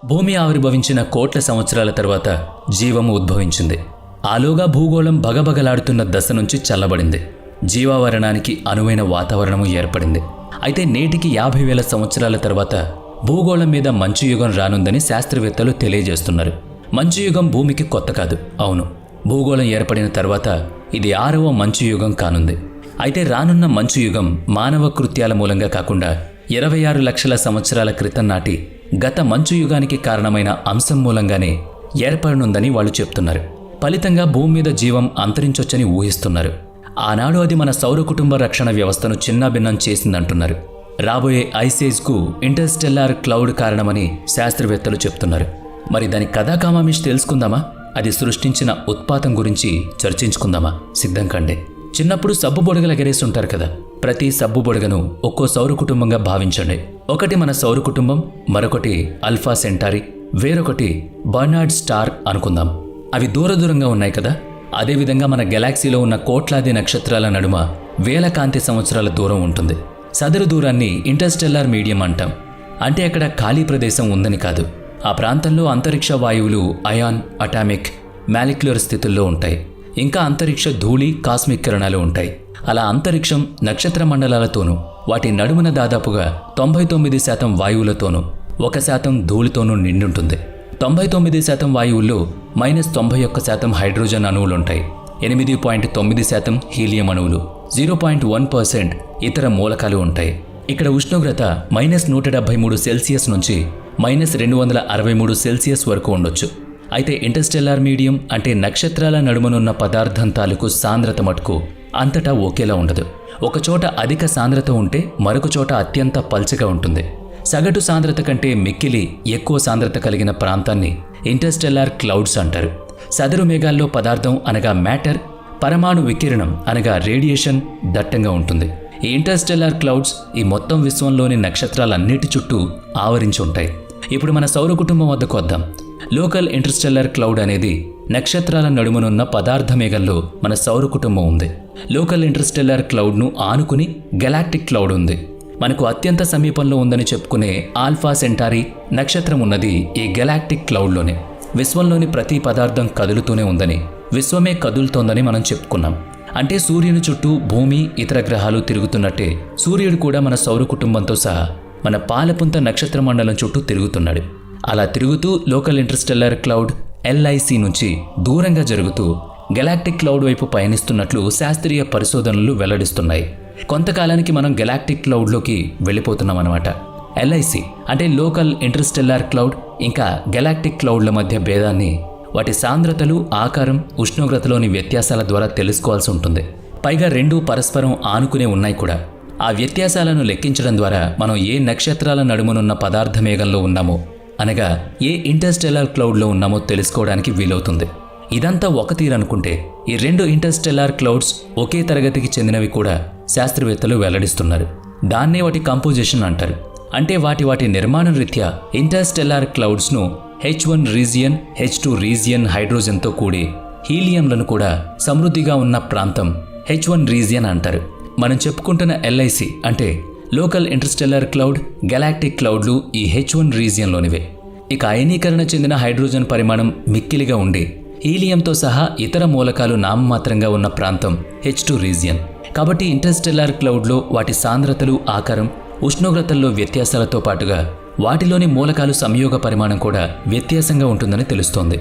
భూమి ఆవిర్భవించిన కోట్ల సంవత్సరాల తర్వాత జీవము ఉద్భవించింది. ఆలోగా భూగోళం భగభగలాడుతున్న దశ నుంచి చల్లబడింది. జీవావరణానికి అనువైన వాతావరణము ఏర్పడింది. అయితే నేటికి 50,000 సంవత్సరాల తర్వాత భూగోళం మీద మంచు యుగం రానుందని శాస్త్రవేత్తలు తెలియజేస్తున్నారు. మంచు యుగం భూమికి కొత్త కాదు. అవును, భూగోళం ఏర్పడిన తర్వాత ఇది 6వ మంచు యుగం కానుంది. అయితే రానున్న మంచు యుగం మానవ కృత్యాల మూలంగా కాకుండా 26 లక్షల సంవత్సరాల క్రితం నాటి గత మంచు యుగానికి కారణమైన అంశం మూలంగానే ఏర్పడనుందని వాళ్ళు చెప్తున్నారు. ఫలితంగా భూమి మీద జీవం అంతరించొచ్చని ఊహిస్తున్నారు. ఆనాడు అది మన సౌర కుటుంబ రక్షణ వ్యవస్థను చిన్నాభిన్నం చేసిందంటున్నారు. రాబోయే ఐసేజ్కు ఇంటర్స్టెల్లార్ క్లౌడ్ కారణమని శాస్త్రవేత్తలు చెప్తున్నారు. మరి దాని కథాకామామిష్ తెలుసుకుందామా? అది సృష్టించిన ఉత్పాతం గురించి చర్చించుకుందామా? సిద్ధం కండి. చిన్నప్పుడు సబ్బు బొడగలు ఎగరేస్తుంటారు కదా. ప్రతి సబ్బు బొడగను ఒక్కో సౌర కుటుంబంగా భావించండి. ఒకటి మన సౌర కుటుంబం, మరొకటి ఆల్ఫా సెంటారీ, వేరొకటి బర్నార్డ్ స్టార్ అనుకుందాం. అవి దూరంగా ఉన్నాయి కదా. అదేవిధంగా మన గెలాక్సీలో ఉన్న కోట్లాది నక్షత్రాల నడుమ వేల కాంతి సంవత్సరాల దూరం ఉంటుంది. సదరు దూరాన్ని ఇంటర్స్టెల్లార్ మీడియం అంటాం. అంటే అక్కడ ఖాళీ ప్రదేశం ఉందని కాదు. ఆ ప్రాంతంలో అంతరిక్ష వాయువులు అయాన్, అటామిక్, మాలిక్యులర్ స్థితుల్లో ఉంటాయి. ఇంకా అంతరిక్ష ధూళి, కాస్మిక్ కిరణాలు ఉంటాయి. అలా అంతరిక్షం నక్షత్ర మండలాలతోనూ వాటి నడుమున దాదాపుగా 99% వాయువులతోనూ 1% ధూళితోనూ నిండుంటుంది. 99% వాయువుల్లో -91% హైడ్రోజన్ అణువులుంటాయి. 8.9% హీలియం అణువులు, 0.1% ఇతర మూలకాలు ఉంటాయి. ఇక్కడ ఉష్ణోగ్రత -173 సెల్సియస్ నుంచి -263 సెల్సియస్ వరకు ఉండొచ్చు. అయితే ఇంటర్స్టెల్లార్ మీడియం అంటే నక్షత్రాల నడుమనున్న పదార్థం తాలూకు సాంద్రత మటుకు అంతటా ఒకేలా ఉండదు. ఒకచోట అధిక సాంద్రత ఉంటే మరొక చోట అత్యంత పల్చగా ఉంటుంది. సగటు సాంద్రత కంటే మిక్కిలి ఎక్కువ సాంద్రత కలిగిన ప్రాంతాన్ని ఇంటర్స్టెల్లార్ క్లౌడ్స్ అంటారు. సదరు మేఘాల్లో పదార్థం అనగా మ్యాటర్, పరమాణు వికిరణం అనగా రేడియేషన్ దట్టంగా ఉంటుంది. ఈ ఇంటర్స్టెల్లార్ క్లౌడ్స్ ఈ మొత్తం విశ్వంలోని నక్షత్రాలన్నిటి చుట్టూ ఆవరించి ఉంటాయి. ఇప్పుడు మన సౌర కుటుంబం వద్దకు వద్దాం. లోకల్ ఇంటర్స్టెల్లార్ క్లౌడ్ అనేది నక్షత్రాల నడుమనున్న పదార్థ మేఘంలో మన సౌర కుటుంబం ఉంది. లోకల్ ఇంటర్స్టెల్లార్ క్లౌడ్ను ఆనుకుని గెలాక్టిక్ క్లౌడ్ ఉంది. మనకు అత్యంత సమీపంలో ఉందని చెప్పుకునే ఆల్ఫా సెంటారీ నక్షత్రం ఉన్నది ఈ గెలాక్టిక్ క్లౌడ్లోనే. విశ్వంలోని ప్రతి పదార్థం కదులుతూనే ఉందని, విశ్వమే కదులుతోందని మనం చెప్పుకున్నాం. అంటే సూర్యుని చుట్టూ భూమి, ఇతర గ్రహాలు తిరుగుతున్నట్టే సూర్యుడు కూడా మన సౌర కుటుంబంతో సహా మన పాలపుంత నక్షత్ర మండలం చుట్టూ తిరుగుతున్నాడు. అలా తిరుగుతూ లోకల్ ఇంటర్స్టెల్లార్ క్లౌడ్ LIC నుంచి దూరంగా జరుగుతూ గెలాక్టిక్ క్లౌడ్ వైపు పయనిస్తున్నట్లు శాస్త్రీయ పరిశోధనలు వెల్లడిస్తున్నాయి. కొంతకాలానికి మనం గెలాక్టిక్ క్లౌడ్లోకి వెళ్ళిపోతున్నామన్నమాట. LIC అంటే లోకల్ ఇంటర్స్టెల్లార్ క్లౌడ్ ఇంకా గెలాక్టిక్ క్లౌడ్ల మధ్య భేదాన్ని వాటి సాంద్రతలు, ఆకారం, ఉష్ణోగ్రతలోని వ్యత్యాసాల ద్వారా తెలుసుకోవాల్సి ఉంటుంది. పైగా రెండూ పరస్పరం ఆనుకునే ఉన్నాయి కూడా. ఆ వ్యత్యాసాలను లెక్కించడం ద్వారా మనం ఏ నక్షత్రాల నడుమనున్న పదార్థ మేఘంలో ఉన్నామో, అనగా ఏ ఇంటర్స్టెల్లార్ క్లౌడ్లో ఉన్నామో తెలుసుకోవడానికి వీలవుతుంది. ఇదంతా ఒక తీరనుకుంటే ఈ రెండు ఇంటర్స్టెల్లార్ క్లౌడ్స్ ఒకే తరగతికి చెందినవి కూడా శాస్త్రవేత్తలు వెల్లడిస్తున్నారు. దాన్నే వాటి కంపోజిషన్ అంటారు. అంటే వాటి నిర్మాణం రీత్యా ఇంటర్స్టెల్లార్ క్లౌడ్స్ను H1 రీజియన్, H2 రీజియన్ హైడ్రోజన్తో కూడి హీలియంలను కూడా సమృద్ధిగా ఉన్న ప్రాంతం H1 రీజియన్ అంటారు. మనం చెప్పుకుంటున్న LIC అంటే లోకల్ ఇంటర్స్టెల్లార్ క్లౌడ్, గెలాక్టిక్ క్లౌడ్లు ఈ H1 రీజియన్లోనివే. ఇక అయనీకరణ చెందిన హైడ్రోజన్ పరిమాణం మిక్కిలిగా ఉండి హీలియంతో సహా ఇతర మూలకాలు నామమాత్రంగా ఉన్న ప్రాంతం H2 రీజియన్. కాబట్టి ఇంటర్స్టెల్లార్ క్లౌడ్లో వాటి సాంద్రతలు, ఆకారం, ఉష్ణోగ్రతల్లో వ్యత్యాసాలతో పాటుగా వాటిలోని మూలకాలు సంయోగ పరిమాణం కూడా వ్యత్యాసంగా ఉంటుందని తెలుస్తోంది.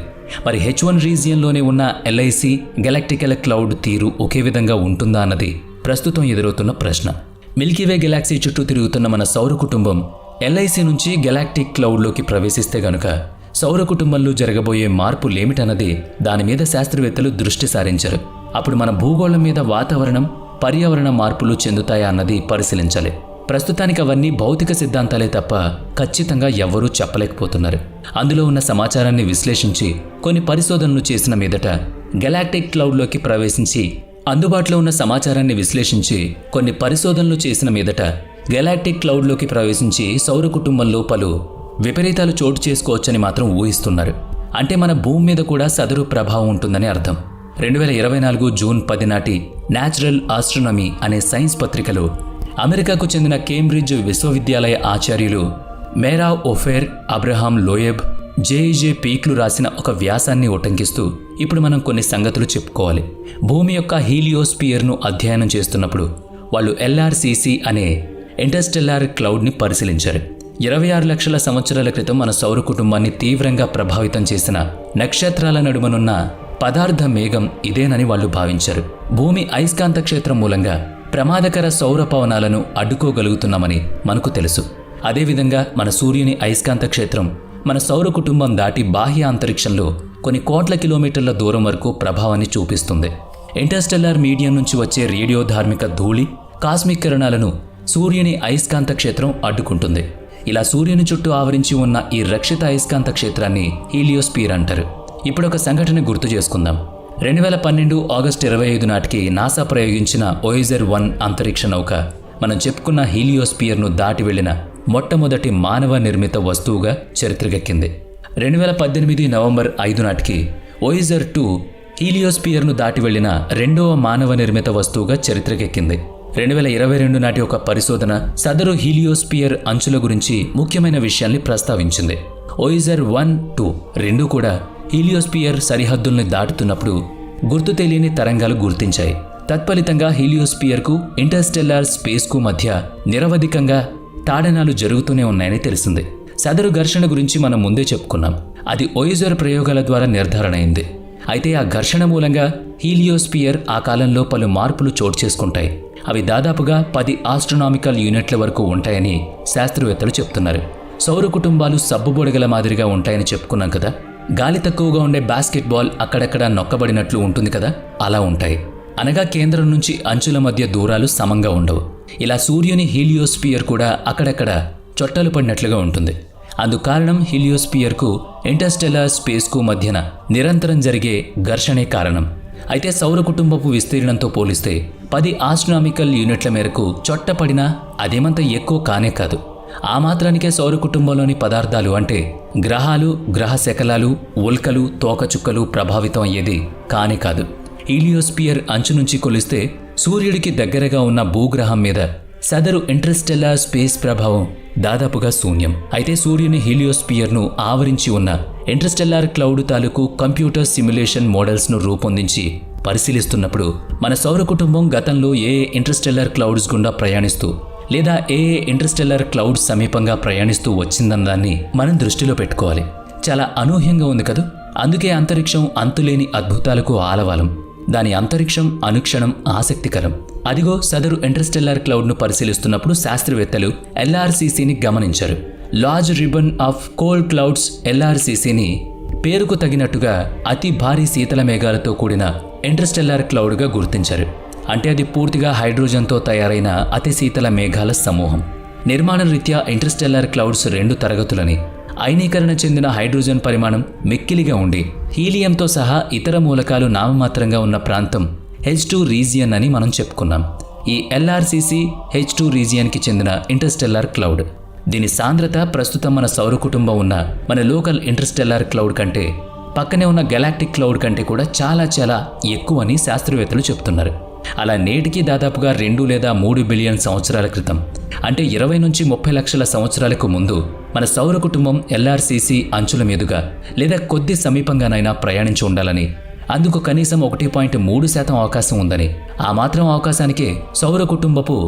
మరి H1 రీజియన్లోనే ఉన్న LIC, గెలాక్టికల్ క్లౌడ్ తీరు ఒకే విధంగా ఉంటుందా అన్నది ప్రస్తుతం ఎదురవుతున్న ప్రశ్న. మిల్కీవే గెలాక్సీ చుట్టూ తిరుగుతున్న మన సౌర కుటుంబం LIC నుంచి గెలాక్టిక్ క్లౌడ్లోకి ప్రవేశిస్తే గనుక సౌర కుటుంబంలో జరగబోయే మార్పులేమిటన్నది దాని మీద శాస్త్రవేత్తలు దృష్టి సారించారు. అప్పుడు మన భూగోళం మీద వాతావరణం, పర్యావరణ మార్పులు చెందుతాయా అన్నది పరిశీలించాలి. ప్రస్తుతానికి అవన్నీ భౌతిక సిద్ధాంతాలే తప్ప ఖచ్చితంగా ఎవ్వరూ చెప్పలేకపోతున్నారు. అందులో ఉన్న సమాచారాన్ని విశ్లేషించి కొన్ని పరిశోధనలు చేసిన మీదట గెలాక్టిక్ క్లౌడ్లోకి ప్రవేశించి అందుబాటులో ఉన్న సమాచారాన్ని విశ్లేషించి కొన్ని పరిశోధనలు చేసిన మీదట గెలాక్టిక్ క్లౌడ్లోకి ప్రవేశించి సౌర కుటుంబంలో పలు విపరీతాలు చోటు చేసుకోవచ్చని మాత్రం ఊహిస్తున్నారు. అంటే మన భూమి మీద కూడా సదరు ప్రభావం ఉంటుందని అర్థం. 2024 జూన్ 10 నాటి న్యాచురల్ ఆస్ట్రోనమీ అనే సైన్స్ పత్రికలో అమెరికాకు చెందిన కేంబ్రిడ్జ్ విశ్వవిద్యాలయ ఆచార్యులు మేరా ఒఫేర్, అబ్రహాం లోయెబ్, జేఈజే పీక్లు రాసిన ఒక వ్యాసాన్ని ఉటంకిస్తూ ఇప్పుడు మనం కొన్ని సంగతులు చెప్పుకోవాలి. భూమి యొక్క హీలియోస్పియర్ను అధ్యయనం చేస్తున్నప్పుడు వాళ్ళు LRCC అనే ఇంటర్స్టెల్లార్ క్లౌడ్ని పరిశీలించారు. 26 లక్షల సంవత్సరాల క్రితం మన సౌర కుటుంబాన్ని తీవ్రంగా ప్రభావితం చేసిన నక్షత్రాల నడుమనున్న పదార్థ మేఘం ఇదేనని వాళ్ళు భావించారు. భూమి అయస్కాంత క్షేత్రం మూలంగా ప్రమాదకర సౌర పవనాలను అడ్డుకోగలుగుతున్నామని మనకు తెలుసు. అదేవిధంగా మన సూర్యుని అయస్కాంత క్షేత్రం మన సౌర కుటుంబం దాటి బాహ్య అంతరిక్షంలో కొన్ని కోట్ల కిలోమీటర్ల దూరం వరకు ప్రభావాన్ని చూపిస్తుంది. ఇంటర్స్టెల్లార్ మీడియం నుంచి వచ్చే రేడియో ధార్మిక ధూళి, కాస్మిక్ కిరణాలను సూర్యుని అయస్కాంత క్షేత్రం అడ్డుకుంటుంది. ఇలా సూర్యుని చుట్టూ ఆవరించి ఉన్న ఈ రక్షిత అయస్కాంత క్షేత్రాన్ని హీలియోస్పియర్ అంటారు. ఇప్పుడు ఒక సంఘటన గుర్తు చేసుకుందాం. 2012 ఆగస్టు 25 నాటికి నాసా ప్రయోగించిన వోయేజర్ 1 అంతరిక్ష నౌక మనం చెప్పుకున్న హీలియోస్పియర్ను దాటి వెళ్లిన మొట్టమొదటి మానవ నిర్మిత వస్తువుగా చరిత్రకెక్కింది. 2018 నవంబర్ 5 నాటికి వోయేజర్ 2 హీలియోస్పియర్ను దాటి వెళ్లిన రెండవ మానవ నిర్మిత వస్తువుగా చరిత్రకెక్కింది. 2022 నాటి ఒక పరిశోధన సదరు హీలియోస్పియర్ అంచుల గురించి ముఖ్యమైన విషయాల్ని ప్రస్తావించింది. వోయేజర్ 1, 2 రెండూ కూడా హీలియోస్పియర్ సరిహద్దుల్ని దాటుతున్నప్పుడు గుర్తు తెలియని తరంగాలు గుర్తించాయి. తత్ఫలితంగా హీలియోస్పియర్కు ఇంటర్స్టెల్లార్ స్పేస్కు మధ్య నిరవధికంగా తాడనాలు జరుగుతూనే ఉన్నాయని తెలిసింది. సదరు ఘర్షణ గురించి మనం ముందే చెప్పుకున్నాం. అది వోయేజర్ ప్రయోగాల ద్వారా నిర్ధారణ అయింది. అయితే ఆ ఘర్షణ మూలంగా హీలియోస్పియర్ ఆ కాలంలో పలు మార్పులు చోటు చేసుకుంటాయి. అవి దాదాపుగా 10 ఆస్ట్రోనామికల్ యూనిట్ల వరకు ఉంటాయని శాస్త్రవేత్తలు చెప్తున్నారు. సౌర కుటుంబాలు సబ్బుబొడగల మాదిరిగా ఉంటాయని చెప్పుకున్నాం కదా. గాలి తక్కువగా ఉండే బాస్కెట్బాల్ అక్కడక్కడ నొక్కబడినట్లు ఉంటుంది కదా, అలా ఉంటాయి. అనగా కేంద్రం నుంచి అంచుల మధ్య దూరాలు సమంగా ఉండవు. ఇలా సూర్యుని హీలియోస్పియర్ కూడా అక్కడక్కడ చొట్టలు పడినట్లుగా ఉంటుంది. అందుకారణం హీలియోస్పియర్కు ఇంటర్స్టెల్లార్ స్పేస్కు మధ్యన నిరంతరం జరిగే ఘర్షణే కారణం. అయితే సౌర కుటుంబపు విస్తీర్ణంతో పోలిస్తే 10 ఆస్ట్రోనామికల్ యూనిట్ల మేరకు చొట్టపడినా అదేమంత ఎక్కువ కానే కాదు. ఆ మాత్రానికే సౌర కుటుంబంలోని పదార్థాలు అంటే గ్రహాలు, గ్రహ శకలాలు, ఉల్కలు, తోకచుక్కలు ప్రభావితం అయ్యేది కానే కాదు. హీలియోస్పియర్ అంచు నుంచి కొలిస్తే సూర్యుడికి దగ్గరగా ఉన్న భూగ్రహం మీద సదరు ఇంటర్స్టెల్లార్ స్పేస్ ప్రభావం దాదాపుగా శూన్యం. అయితే సూర్యుని హీలియోస్పియర్ను ఆవరించి ఉన్న ఇంటర్స్టెల్లార్ క్లౌడ్ తాలూకు కంప్యూటర్ సిమ్యులేషన్ మోడల్స్ను రూపొందించి పరిశీలిస్తున్నప్పుడు మన సౌర కుటుంబం గతంలో ఏ ఇంటర్స్టెల్లార్ క్లౌడ్స్ గుండా ప్రయాణిస్తూ లేదా ఏ ఇంటర్స్టెల్లార్ క్లౌడ్స్ సమీపంగా ప్రయాణిస్తూ వచ్చిందన్నదాన్ని మనం దృష్టిలో పెట్టుకోవాలి. చాలా అనూహ్యంగా ఉంది కదా. అందుకే అంతరిక్షం అంతులేని అద్భుతాలకు ఆలవాలం. దాని అంతరిక్షం అనుక్షణం ఆసక్తికరం. అదిగో సదరు ఇంటర్స్టెల్లార్ క్లౌడ్ను పరిశీలిస్తున్నప్పుడు శాస్త్రవేత్తలు LRCCని గమనించారు. Large ribbon of cold clouds LRCCని పేరుకు తగినట్టుగా అతి భారీ శీతల మేఘాలతో కూడిన ఇంటర్స్టెల్లార్ క్లౌడ్గా గుర్తించారు. అంటే అది పూర్తిగా హైడ్రోజన్తో తయారైన అతి శీతల మేఘాల సమూహం. నిర్మాణ రీత్యా ఇంటర్స్టెల్లార్ క్లౌడ్స్ 2 తరగతులని, అయనీకరణ చెందిన హైడ్రోజన్ పరిమాణం మిక్కిలిగా ఉండి హీలియంతో సహా ఇతర మూలకాలు నామమాత్రంగా ఉన్న ప్రాంతం H2 రీజియన్ అని మనం చెప్పుకున్నాం. ఈ LRCC H2 రీజియన్కి చెందిన ఇంటర్స్టెల్లార్ క్లౌడ్. దీని సాంద్రత ప్రస్తుతం మన సౌర కుటుంబం ఉన్న మన లోకల్ ఇంటర్స్టెల్లార్ క్లౌడ్ కంటే, పక్కనే ఉన్న గెలాక్టిక్ క్లౌడ్ కంటే కూడా చాలా చాలా ఎక్కువని శాస్త్రవేత్తలు చెప్తున్నారు. అలా నేటికి దాదాపుగా 2 లేదా 3 బిలియన్ సంవత్సరాల క్రితం, అంటే 20 నుంచి 30 లక్షల సంవత్సరాలకు ముందు మన సౌర కుటుంబం LRCC అంచుల మీదుగా లేదా కొద్ది సమీపంగానైనా ప్రయాణించి ఉండాలని, అందుకు కనీసం 1.3% అవకాశం ఉందని, ఆ మాత్రం అవకాశానికే సౌర కుటుంబపు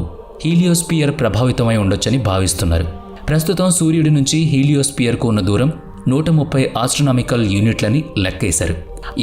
హీలియోస్పియర్ ప్రభావితమై ఉండొచ్చని భావిస్తున్నారు. ప్రస్తుతం సూర్యుడి నుంచి హీలియోస్పియర్కు ఉన్న దూరం 130 ఆస్ట్రోనామికల్ యూనిట్లని లెక్కేశారు.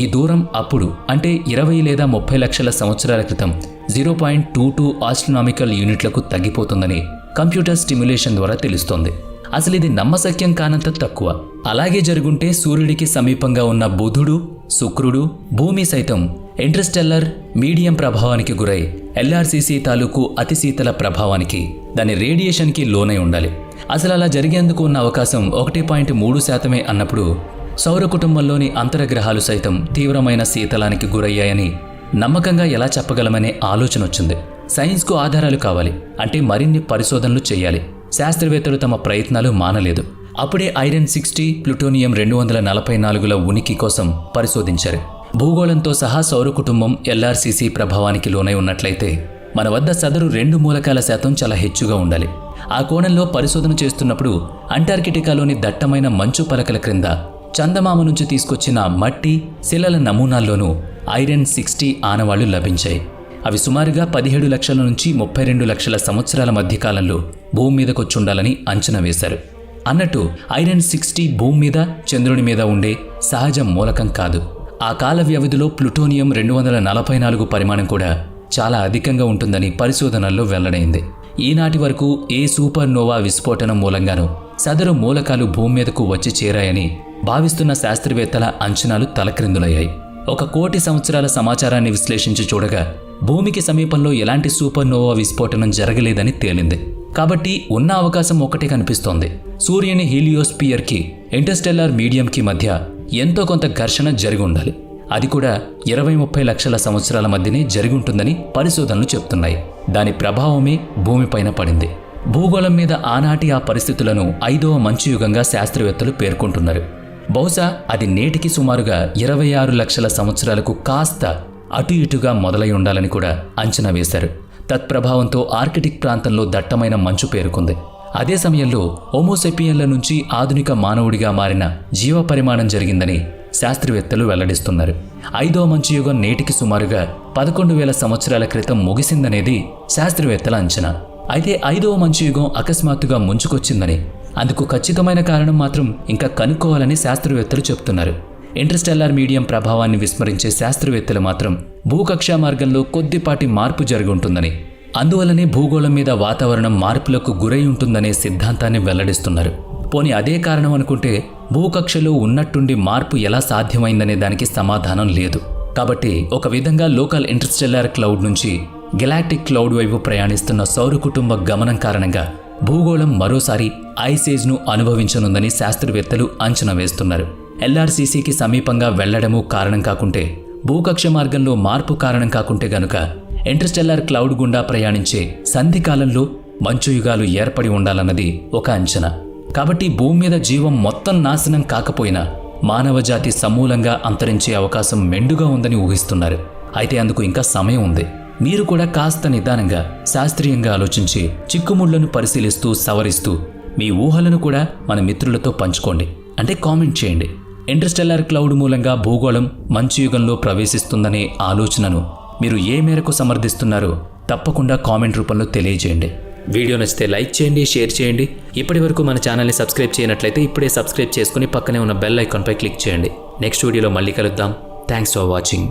ఈ దూరం అప్పుడు అంటే 20 లేదా 30 లక్షల సంవత్సరాల క్రితం 0.22 ఆస్ట్రోనామికల్ యూనిట్లకు తగ్గిపోతుందని కంప్యూటర్ స్టిమ్యులేషన్ ద్వారా తెలుస్తోంది. అసలు ఇది నమ్మశక్యం కానంత తక్కువ. అలాగే జరుగుంటే సూర్యుడికి సమీపంగా ఉన్న బుధుడు, శుక్రుడు, భూమి సైతం ఇంటర్స్టెల్లార్ మీడియం ప్రభావానికి గురై LRCC తాలూకు అతి శీతల ప్రభావానికి, దాని రేడియేషన్కి లోనై ఉండాలి. అసలు అలా జరిగేందుకు ఉన్న అవకాశం 1.3% అన్నప్పుడు సౌర కుటుంబంలోని అంతరగ్రహాలు సైతం తీవ్రమైన శీతలానికి గురయ్యాయని నమ్మకంగా ఎలా చెప్పగలమనే ఆలోచన వచ్చింది. సైన్స్కు ఆధారాలు కావాలి అంటే మరిన్ని పరిశోధనలు చేయాలి. శాస్త్రవేత్తలు తమ ప్రయత్నాలు మానలేదు. అప్పుడే ఐరన్ 60, ప్లూటోనియం 244ల ఉనికి కోసం పరిశోధించారు. భూగోళంతో సహా సౌర కుటుంబం LRCC ప్రభావానికి లోనై ఉన్నట్లయితే మన వద్ద సదరు 2 మూలకాల శాతం చాలా హెచ్చుగా ఉండాలి. ఆ కోణంలో పరిశోధన చేస్తున్నప్పుడు అంటార్కిటికాలోని దట్టమైన మంచు పలకల క్రింద చందమామ నుంచి తీసుకొచ్చిన మట్టి శిలల నమూనాల్లోనూ ఐరన్ 60 ఆనవాళ్లు లభించాయి. అవి సుమారుగా 17 లక్షల నుంచి 32 లక్షల సంవత్సరాల మధ్య కాలంలో భూమి మీదకొచ్చుండాలని అంచనా వేశారు. అన్నట్టు ఐరన్ 60 భూమి మీద చంద్రుని మీద ఉండే సహజ మూలకం కాదు. ఆ కాల వ్యవధిలో ప్లూటోనియం 244 పరిమాణం కూడా చాలా అధికంగా ఉంటుందని పరిశోధనల్లో వెల్లడైంది. ఈనాటి వరకు ఏ సూపర్ నోవా విస్ఫోటనం మూలంగానూ సదరు మూలకాలు భూమి మీదకు వచ్చి చేరాయని భావిస్తున్న శాస్త్రవేత్తల అంచనాలు తలక్రిందులయ్యాయి. 1 కోటి సంవత్సరాల సమాచారాన్ని విశ్లేషించి చూడగా భూమికి సమీపంలో ఎలాంటి సూపర్ నోవా విస్ఫోటనం జరగలేదని తేలింది. కాబట్టి ఉన్న అవకాశం ఒకటే కనిపిస్తోంది. సూర్యుని హీలియోస్పియర్కి ఇంటర్స్టెల్లార్ మీడియంకి మధ్య ఎంతో కొంత ఘర్షణ జరిగి ఉండాలి. అది కూడా 20-30 లక్షల సంవత్సరాల మధ్యనే జరిగి ఉంటుందని పరిశోధనలు చెప్తున్నాయి. దాని ప్రభావమే భూమిపైన పడింది. భూగోళం మీద ఆనాటి ఆ పరిస్థితులను 5వ మంచు యుగంగా శాస్త్రవేత్తలు పేర్కొంటున్నారు. బహుశా అది నేటికి సుమారుగా 26 లక్షల సంవత్సరాలకు కాస్త అటు ఇటుగా మొదలై ఉండాలని కూడా అంచనా వేశారు. తత్ప్రభావంతో ఆర్కిటిక్ ప్రాంతంలో దట్టమైన మంచు పేరుకుంది. అదే సమయంలో హోమోసెపియన్ల నుంచి ఆధునిక మానవుడిగా మారిన జీవ పరిమాణం జరిగిందని శాస్త్రవేత్తలు వెల్లడిస్తున్నారు. 5వ మంచు యుగం నేటికి సుమారుగా 11,000 సంవత్సరాల క్రితం ముగిసిందనేది శాస్త్రవేత్తల అంచనా. అయితే 5వ మంచు యుగం అకస్మాత్తుగా ముంచుకొచ్చిందని, అందుకు ఖచ్చితమైన కారణం మాత్రం ఇంకా కనుక్కోవాలని శాస్త్రవేత్తలు చెప్తున్నారు. ఇంటర్స్టెల్లార్ మీడియం ప్రభావాన్ని విస్మరించే శాస్త్రవేత్తలు మాత్రం భూకక్షా మార్గంలో కొద్దిపాటి మార్పు జరిగి ఉంటుందని, అందువల్లనే భూగోళం మీద వాతావరణం మార్పులకు గురై ఉంటుందనే సిద్ధాంతాన్ని వెల్లడిస్తున్నారు. పోనీ అదే కారణం అనుకుంటే భూకక్షలో ఉన్నట్టుండి మార్పు ఎలా సాధ్యమైందనే దానికి సమాధానం లేదు. కాబట్టి ఒక విధంగా లోకల్ ఇంటర్స్టెల్లార్ క్లౌడ్ నుంచి గెలాక్టిక్ క్లౌడ్ వైపు ప్రయాణిస్తున్న సౌర కుటుంబ గమనం కారణంగా భూగోళం మరోసారి ఐస్ ఏజ్ను అనుభవించనుందని శాస్త్రవేత్తలు అంచనా వేస్తున్నారు. LRCCకి సమీపంగా వెళ్లడము కారణం కాకుంటే, భూకక్ష మార్గంలో మార్పు కారణం కాకుంటే గనుక ఇంటర్స్టెల్లార్ క్లౌడ్ గుండా ప్రయాణించే సంధికాలంలో మంచు యుగాలు ఏర్పడి ఉండాలన్నది ఒక అంచనా. కాబట్టి భూమి మీద జీవం మొత్తం నాశనం కాకపోయినా మానవజాతి సమూలంగా అంతరించే అవకాశం మెండుగా ఉందని ఊహిస్తున్నారు. అయితే అందుకు ఇంకా సమయం ఉంది. మీరు కూడా కాస్త నిదానంగా శాస్త్రీయంగా ఆలోచించి చిక్కుముళ్లను పరిశీలిస్తూ సవరిస్తూ మీ ఊహలను కూడా మన మిత్రులతో పంచుకోండి. అంటే కామెంట్ చేయండి. ఇంటర్స్టెల్లార్ క్లౌడ్ మూలంగా భూగోళం మంచు యుగంలో ప్రవేశిస్తుందనే ఆలోచనను మీరు ఏ మేరకు సమర్థిస్తున్నారో తప్పకుండా కామెంట్ రూపంలో తెలియజేయండి. వీడియో నచ్చితే లైక్ చేయండి, షేర్ చేయండి. ఇప్పటి వరకు మన ఛానల్ని సబ్స్క్రైబ్ చేయనట్లయితే ఇప్పుడే సబ్స్క్రైబ్ చేసుకుని పక్కనే ఉన్న బెల్ ఐకాన్పై క్లిక్ చేయండి. నెక్స్ట్ వీడియోలో మళ్ళీ కలుద్దాం. Thanks for watching.